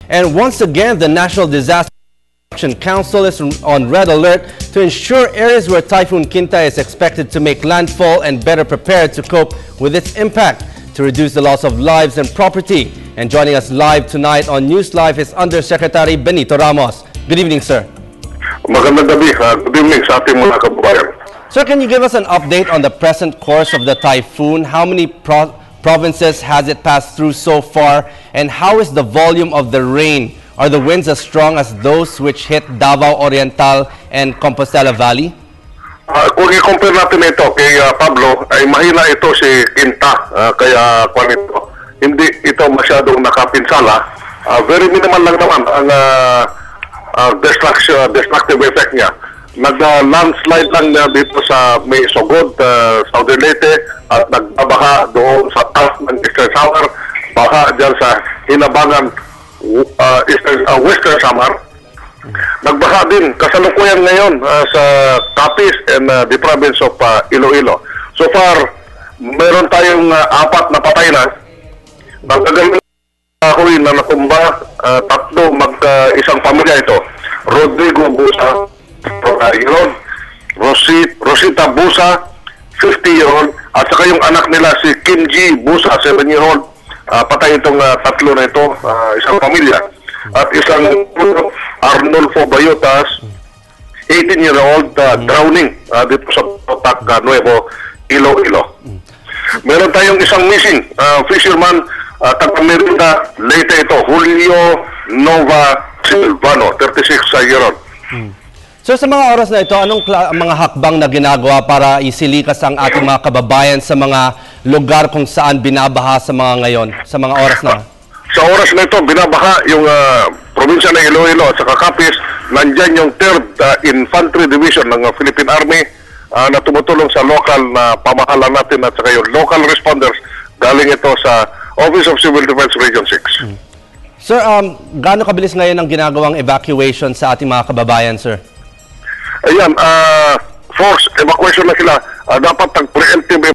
And once again, the National Disaster Council is on red alert to ensure areas where Typhoon Kinta is expected to make landfall and better prepared to cope with its impact to reduce the loss of lives and property. And joining us live tonight on News Live is Undersecretary Benito Ramos. Good evening, sir. Magandang gabi. Good evening sa ating mga kababayan. Sir, can you give us an update on the present course of the typhoon? How many provinces has it passed through so far? And how is the volume of the rain? Are the winds as strong as those which hit Davao Oriental and Compostela Valley? Kung i-compare natin ito kay Pablo, ay mahina ito si Kinta. Kaya hindi ito masyadong nakapinsala. Very minimal lang naman ang destructive effect niya. Nag-landslide lang dito sa may Sogod, Southern Leyte, at nagbabaha doon sa taas ng Eastern Samar, baha dyan sa Hinabangan, Western Samar. Nagbaha din kasalukuyan ngayon sa Capiz and the province of Iloilo. So far, meron tayong 4 na patay na. Nagagaling kahoy na natumba, 3 isang pamilya ito. Rodrigo Busa, 40-year-old, Rosita Busa, 50-year-old, at saka yung anak nila si Kimji Busa, 7-year-old. Patay itong 3 na ito, isang pamilya. At isang Arnolfo Bayotas, 18-year-old, drowning dito sa Potac, Nuevo, Iloilo. Meron tayong isang missing fisherman, taga-Merida, Leyte ito, Julio Nova Silvano, 36-year-old. So sa mga oras na ito, anong mga hakbang na ginagawa para isilikas ang ating mga kababayan sa mga lugar kung saan binabaha sa mga ngayon, sa mga oras na? Sa oras na ito, binabaha yung probinsya ng Iloilo at saka Capiz. Nandyan yung 3rd Infantry Division ng Philippine Army na tumutulong sa local na pamahalaan natin at saka yung local responders. Galing ito sa Office of Civil Defense Region 6. Sir, gaano kabilis ngayon ang ginagawang evacuation sa ating mga kababayan, sir? Ayan, force evacuation na sila. Dapat nag-preemptive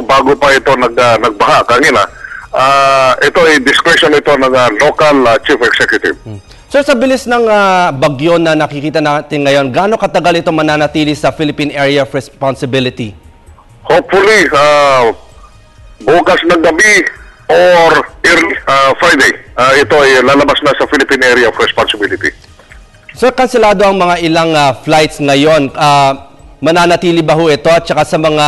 bago pa ito nagbaha kanina. Ito ay discretion ito ng local chief executive. Sir, sa bilis ng bagyo na nakikita natin ngayon, gaano katagal ito mananatili sa Philippine Area of Responsibility? Hopefully, bukas ng gabi or early Friday, ito ay lalabas na sa Philippine Area of Responsibility. Sir, kanselado ang mga ilang flights ngayon. Mananatili ba ho ito? At saka sa mga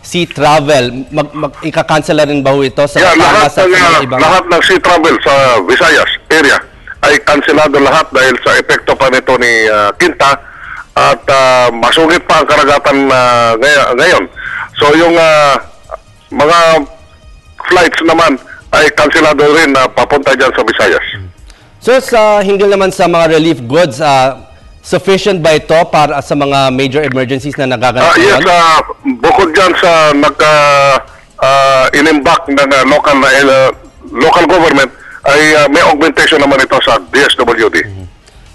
sea travel, ika-cancel rin ba ho ito? Sa lahat ng sea travel sa Visayas area ay kanselado lahat dahil sa epekto pa nito ni Kinta at masungit pa ang karagatan ngayon. So yung mga flights naman ay kanselado rin na papunta dyan sa Visayas. So sa hinggil naman sa mga relief goods, sufficient ba ito para sa mga major emergencies na nagaganap ngayon? Yes, bukod dyan sa inimbak ng local government, ay may augmentation naman ito sa DSWD.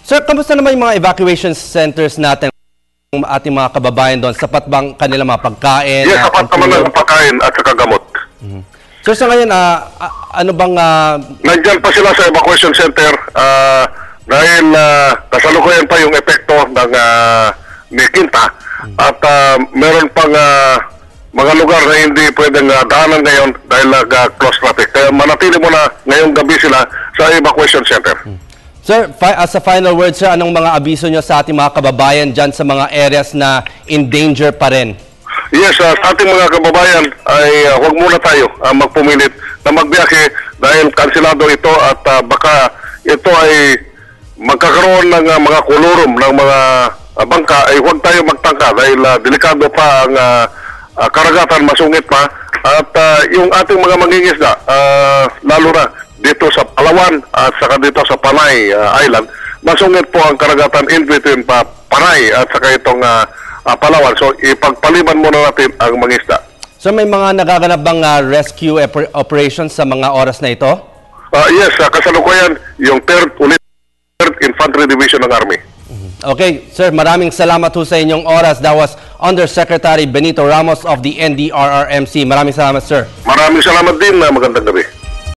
Sir, kamusta naman yung mga evacuation centers natin ng ating mga kababayan doon? Sapat bang kanilang mga pagkain? Yes, sapat naman ang pagkain at saka gamot. Sir, sa ngayon, ano bang... Nandyan pa sila sa evacuation center dahil kasalukuyan pa yung epekto ng ni Kinta at meron pang mga lugar na hindi pwedeng daanan ngayon dahil close traffic. Kaya manatili muna ngayong gabi sila sa evacuation center. Sir, as a final word, sir, anong mga abiso nyo sa ating mga kababayan dyan sa mga areas na in danger pa rin? Yes, sa ating mga kababayan ay huwag muna tayo magpumilit na magbiyahe dahil kansilado ito at baka ito ay magkakaroon ng mga kulurum ng mga bangka ay huwag tayo magtangka dahil delikado pa ang karagatan, masungit pa at yung ating mga mangingisda lalo na dito sa Palawan at saka dito sa Panay Island, masungit po ang karagatan in between pa Panay at saka itong Palawan. So, ipagpaliban muna natin ang mangisda. So, may mga nagaganap bang rescue operations sa mga oras na ito? Yes, kasalukuyan yung 3rd Infantry Division ng Army. Okay, sir, maraming salamat ho sa inyong oras. That was Undersecretary Benito Ramos of the NDRRMC. Maraming salamat, sir. Maraming salamat din. Magandang gabi.